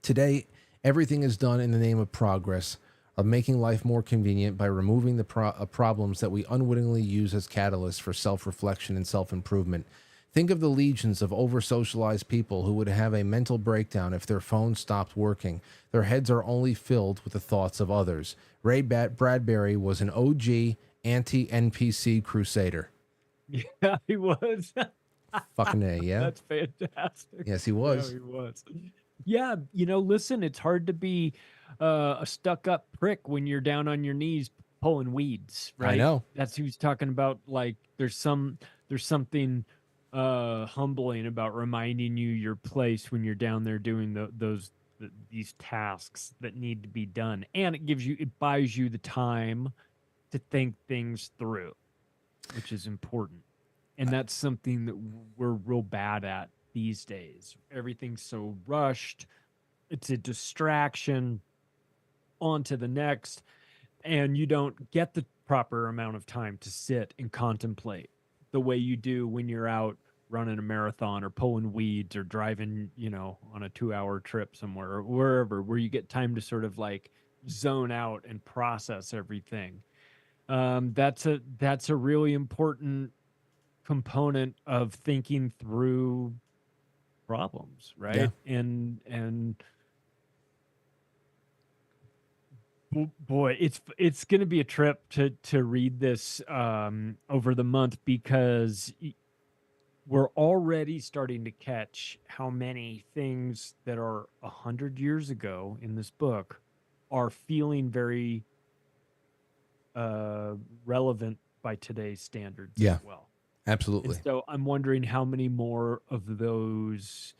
Today, everything is done in the name of progress, of making life more convenient by removing the problems that we unwittingly use as catalysts for self-reflection and self-improvement. Think of the legions of over-socialized people who would have a mental breakdown if their phones stopped working. Their heads are only filled with the thoughts of others. Ray Bradbury was an OG anti-NPC crusader. Yeah, he was. Fucking A, yeah? That's fantastic. Yes, he was. Yeah, he was. Yeah, listen, it's hard to be a stuck-up prick when you're down on your knees pulling weeds, right? I know. That's who's talking about. Like, there's something humbling about reminding you your place when you're down there doing these tasks that need to be done, and it buys you the time to think things through, which is important. And that's something that we're real bad at these days. Everything's so rushed. It's a distraction. On to the next. And you don't get the proper amount of time to sit and contemplate the way you do when you're out running a marathon or pulling weeds or driving, on a 2-hour trip somewhere or wherever, where you get time to sort of like zone out and process everything. That's a really important component of thinking through problems, right? Yeah. And boy, it's going to be a trip to read this over the month, because we're already starting to catch how many things that are 100 years ago in this book are feeling very relevant by today's standards Yeah. as well. Absolutely. And so I'm wondering how many more of those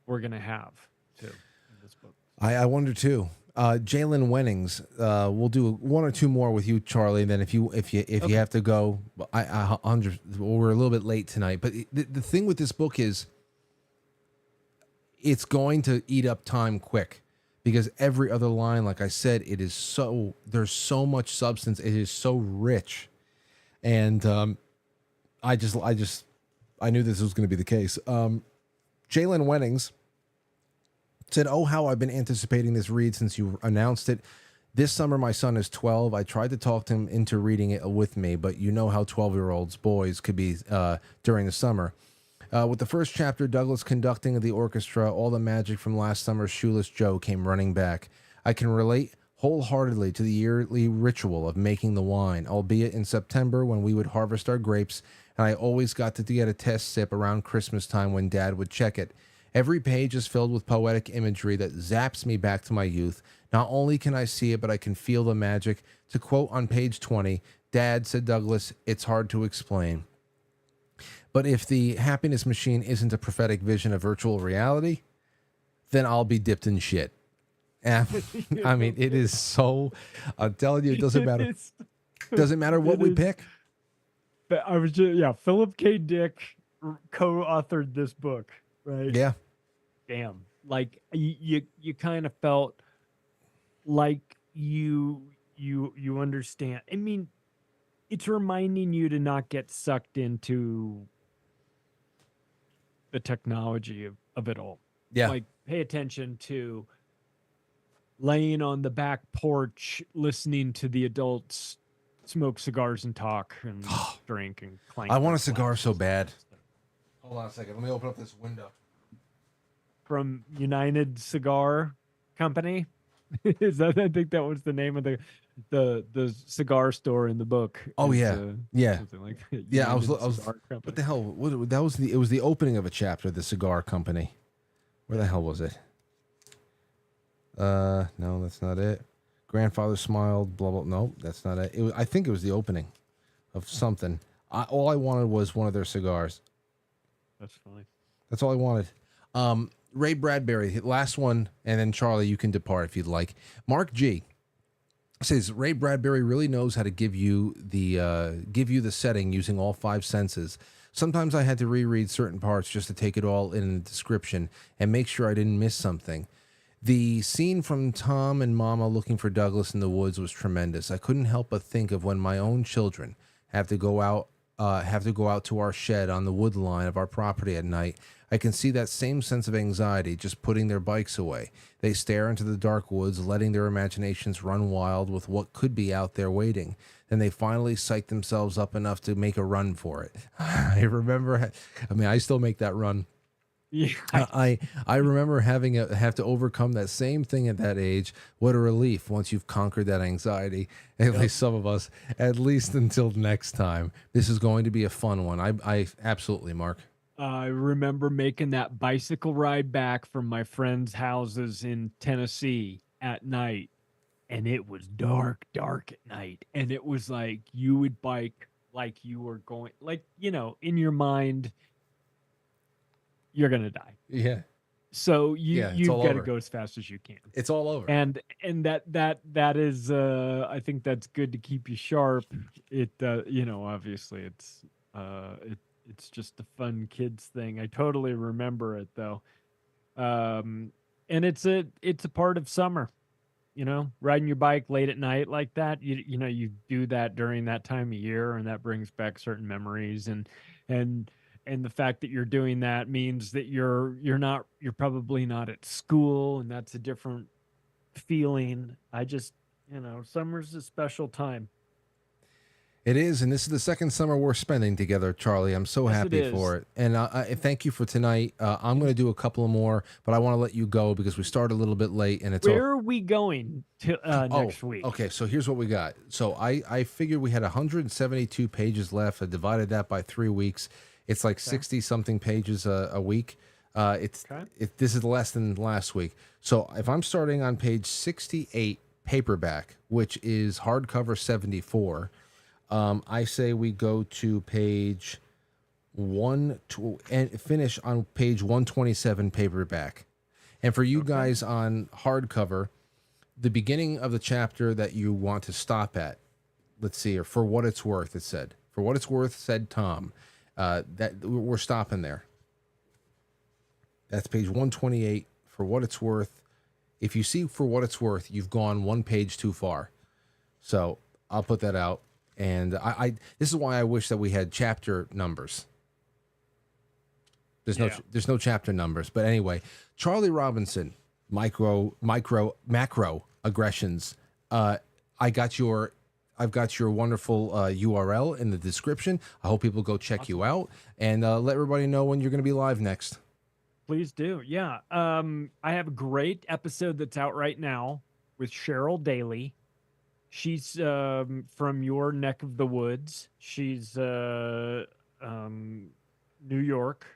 we're going to have too in this book. I wonder too. Jalen Wennings, we'll do one or two more with you, Charlie. And then if you have to go, we're a little bit late tonight. But the thing with this book is, it's going to eat up time quick, because every other line, like I said, there's so much substance. It is so rich, and I knew this was going to be the case. Jalen Wennings said, "Oh, how I've been anticipating this read since you announced it. This summer, my son is 12. I tried to talk him into reading it with me, but you know how 12-year-olds, boys, could be during the summer. With the first chapter, Douglas conducting the orchestra, all the magic from last summer's Shoeless Joe came running back. I can relate wholeheartedly to the yearly ritual of making the wine, albeit in September when we would harvest our grapes, and I always got to get a test sip around Christmas time when Dad would check it. Every page is filled with poetic imagery that zaps me back to my youth. Not only can I see it, but I can feel the magic. To quote on page 20, Dad, said Douglas, it's hard to explain. But if the happiness machine isn't a prophetic vision of virtual reality, then I'll be dipped in shit." And, I mean, it is so, I'm telling you, it doesn't matter. Doesn't matter what we pick. But Philip K. Dick co-authored this book, right? Yeah. Damn. Like you kind of felt like you understand. I mean, it's reminding you to not get sucked into the technology of it all. Yeah. Like, pay attention to laying on the back porch, listening to the adults smoke cigars and talk and drink and clank. I want a cigar so bad. Hold on a second. Let me open up this window. From United Cigar Company. Is that, I think that was the name of the cigar store in the book, Oh is yeah, yeah, something like that, yeah. United I was. Cigar What Company. the hell? That was the. It was the opening of a chapter. The cigar company. Where the hell was it? No, that's not it. Grandfather smiled. Blah blah. No, that's not it. I think it was the opening of something. All I wanted was one of their cigars. That's funny. That's all I wanted. Ray Bradbury, last one, and then Charlie, you can depart if you'd like. Mark G says Ray Bradbury really knows how to give you the setting using all five senses. Sometimes I had to reread certain parts just to take it all in the description and make sure I didn't miss something. The scene from Tom and Mama looking for Douglas in the woods was tremendous. I couldn't help but think of when my own children have to go out to our shed on the wood line of our property at night. I can see that same sense of anxiety just putting their bikes away. They stare into the dark woods, letting their imaginations run wild with what could be out there waiting. Then they finally psych themselves up enough to make a run for it. I still make that run. Yeah. I remember have to overcome that same thing at that age. What a relief once you've conquered that anxiety. At least some of us. At least until next time. This is going to be a fun one. I absolutely, Mark. I remember making that bicycle ride back from my friends' houses in Tennessee at night, and it was dark, dark at night. And it was like you would bike like you were going, like, in your mind, you're going to die. Yeah. So Yeah, it's you've all got to over. go as fast as you can. It's all over. And that is, I think that's good to keep you sharp. It, obviously it's just a fun kids thing. I totally remember it though. And it's a part of summer, riding your bike late at night like that. You do that during that time of year, and that brings back certain memories. And and the fact that you're doing that means that you're probably not at school, and that's a different feeling. I just, summer's a special time. It is, and this is the second summer we're spending together, Charlie. I'm so Yes, it happy for is. it, and I thank you for tonight. I'm going to do a couple of more, but I want to let you go because we started a little bit late, and it's all. Where are we going to Oh, next week? okay. So here's what we got. So I figured we had 172 pages left. I divided that by 3 weeks. It's like 60 something pages a week. Okay. This is less than last week. So if I'm starting on page 68 paperback, which is hardcover 74. I say we go to page and finish on page 127 paperback. And for you guys on hardcover, the beginning of the chapter that you want to stop at, let's see, or for what it's worth, it said. For what it's worth, said Tom. That we're stopping there. That's page 128. For what it's worth. If you see for what it's worth, you've gone one page too far. So I'll put that out. And this is why I wish that we had chapter numbers. There's no chapter numbers. But anyway, Charlie Robinson, macro aggressions. I've got your wonderful URL in the description. I hope people go check you out and let everybody know when you're going to be live next. Please do. Yeah. I have a great episode that's out right now with Cheryl Daly. She's from your neck of the woods. She's New York,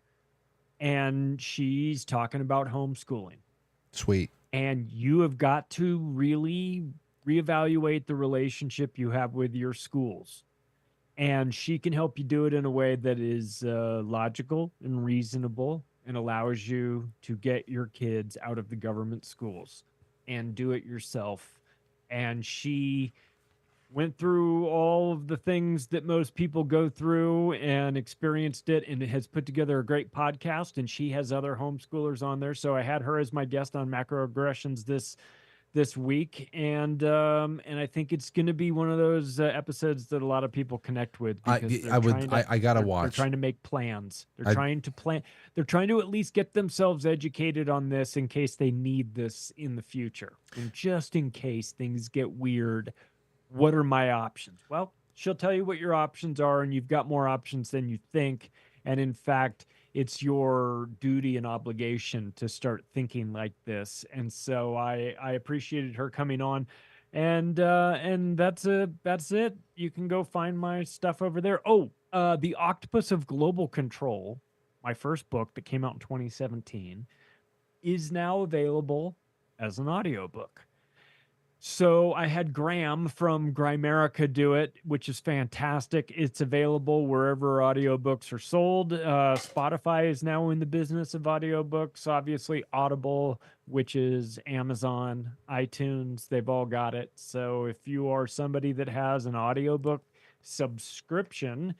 and she's talking about homeschooling. Sweet. And you have got to really reevaluate the relationship you have with your schools. And she can help you do it in a way that is logical and reasonable and allows you to get your kids out of the government schools and do it yourself. And she went through all of the things that most people go through and experienced it, and has put together a great podcast. And she has other homeschoolers on there, so I had her as my guest on macroaggressions this week, and I think it's going to be one of those episodes that a lot of people connect with, because I gotta watch. They're trying to make plans. They're I- trying to plan. They're trying to at least get themselves educated on this in case they need this in the future, and just in case things get weird. What are my options? Well, she'll tell you what your options are, and you've got more options than you think. And in fact, it's your duty and obligation to start thinking like this. And so I appreciated her coming on. And that's it. You can go find my stuff over there. Oh, The Octopus of Global Control, my first book that came out in 2017, is now available as an audiobook. So I had Graham from Grimerica do it, which is fantastic. It's available wherever audiobooks are sold. Spotify is now in the business of audiobooks. Obviously, Audible, which is Amazon, iTunes, they've all got it. So if you are somebody that has an audiobook subscription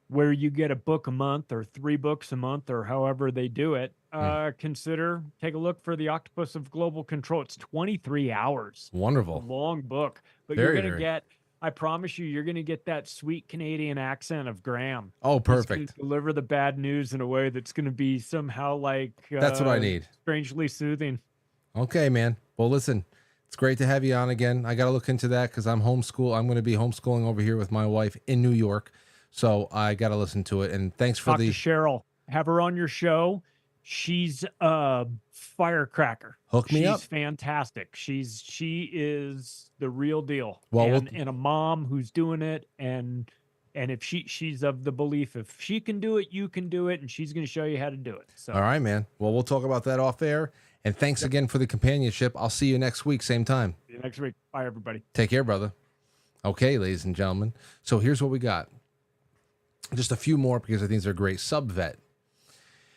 where you get a book a month or 3 books a month or however they do it, take a look for The Octopus of Global Control. It's 23 hours. A Wonderful. long book, but Very, you're going to very. get, I promise you, you're going to get that sweet Canadian accent of Graham. Oh, He's gonna perfect. deliver the bad news in a way that's going to be somehow like That's what I need. strangely soothing. Okay, man. Well, listen, it's great to have you on again. I got to look into that because I'm going to be homeschooling over here with my wife in New York. So I got to listen to it. And thanks for Talk to Cheryl. Have her on your show. She's a firecracker. Hook me up. She's fantastic. She is the real deal. Well, and a mom who's doing it, and if she's of the belief if she can do it, you can do it, and she's going to show you how to do it. So all right, man. Well, we'll talk about that off air. And thanks again for the companionship. I'll see you next week, same time. See you next week. Bye, everybody. Take care, brother. Okay, ladies and gentlemen. So here's what we got. Just a few more because I think they're great. Subvet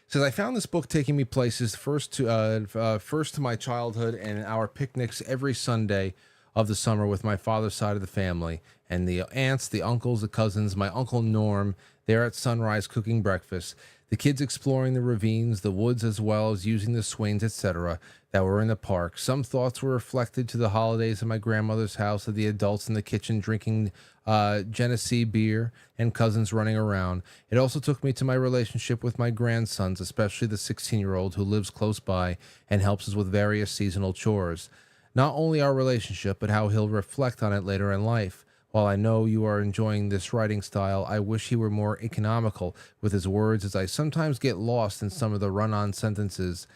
says, I found this book taking me places first to my childhood and our picnics every Sunday of the summer with my father's side of the family and the aunts, the uncles, the cousins, my uncle Norm there at sunrise cooking breakfast, the kids exploring the ravines, the woods, as well as using the swings, etc., that were in the park. Some thoughts were reflected to the holidays at my grandmother's house of the adults in the kitchen drinking Genesee beer and cousins running around. It also took me to my relationship with my grandsons, especially the 16-year-old who lives close by and helps us with various seasonal chores. Not only our relationship, but how he'll reflect on it later in life. While I know you are enjoying this writing style, I wish he were more economical with his words, as I sometimes get lost in some of the run-on sentences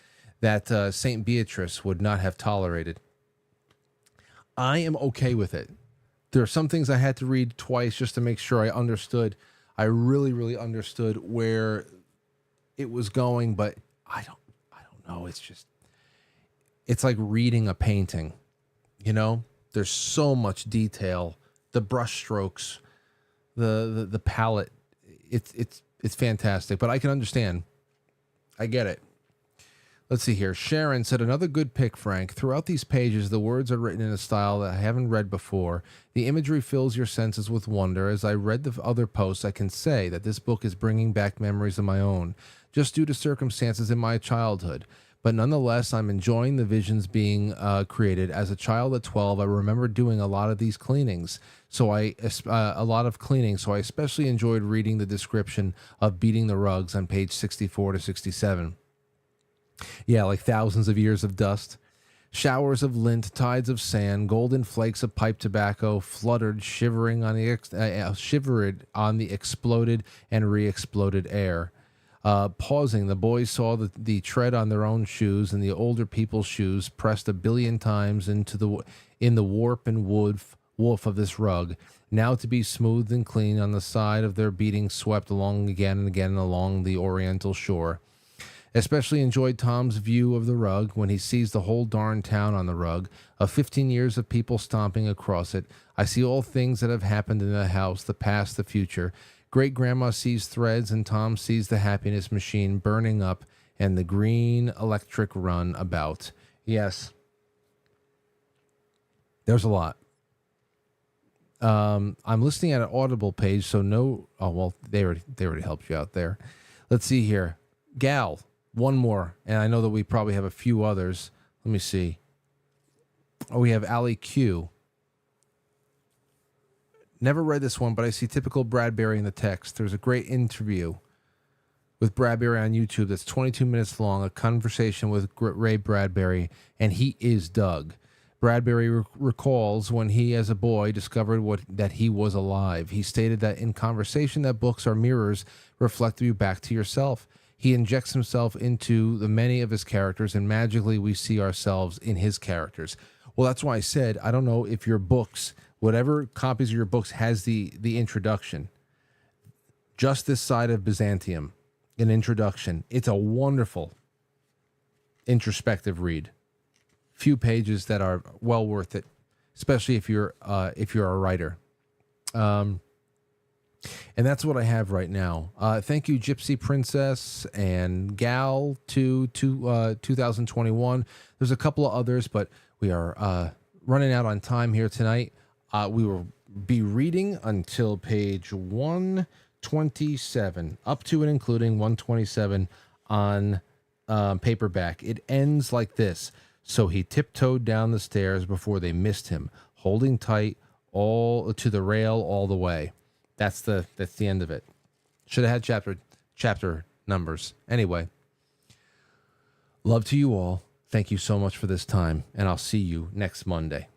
that St. Beatrice would not have tolerated. I am okay with it. There are some things I had to read twice just to make sure I understood. I really, really understood where it was going, but I don't know. It's like reading a painting, you know? There's so much detail, the brush strokes, the palette. It's fantastic, but I can understand. I get it. Let's see here. Sharon said, another good pick, Frank. Throughout these pages, the words are written in a style that I haven't read before. The imagery fills your senses with wonder. As I read the other posts, I can say that this book is bringing back memories of my own, just due to circumstances in my childhood. But nonetheless, I'm enjoying the visions being created. As a child at 12, I remember doing a lot of these cleanings. So I especially enjoyed reading the description of beating the rugs on page 64 to 67. Yeah, like thousands of years of dust. Showers of lint, tides of sand, golden flakes of pipe tobacco fluttered, shivering on the exploded and re-exploded air. Pausing, the boys saw the tread on their own shoes, and the older people's shoes pressed a billion times in the warp and woof of this rug, now to be smoothed and clean on the side of their beating, swept along again and again along the oriental shore. Especially enjoyed Tom's view of the rug when he sees the whole darn town on the rug, of 15 years of people stomping across it. I see all things that have happened in the house, the past, the future. Great-grandma sees threads, and Tom sees the happiness machine burning up and the green electric run about. Yes. There's a lot. I'm listening at an Audible page, so no... Oh, well, they already helped you out there. Let's see here. Gal, one more, and I know that we probably have a few others. Let me see. Oh, we have Allie Q. Never read this one, but I see typical Bradbury in the text. There's a great interview with Bradbury on YouTube that's 22 minutes long, a conversation with Ray Bradbury, and he is Doug. Bradbury recalls when he, as a boy, discovered that he was alive. He stated that in conversation that books are mirrors reflect you back to yourself. He injects himself into the many of his characters, and magically we see ourselves in his characters. Well, that's why I said, I don't know if your books, whatever copies of your books has the introduction, just this side of Byzantium, an introduction. It's a wonderful introspective read. Few pages that are well worth it, especially if you're a writer. And that's what I have right now. Thank you, Gypsy Princess and Gal to 2021. There's a couple of others, but we are running out on time here tonight. We will be reading until page 127, up to and including 127 on paperback. It ends like this. So he tiptoed down the stairs before they missed him, holding tight all to the rail all the way. That's the end of it. Should have had chapter numbers. Anyway, love to you all. Thank you so much for this time, and I'll see you next Monday.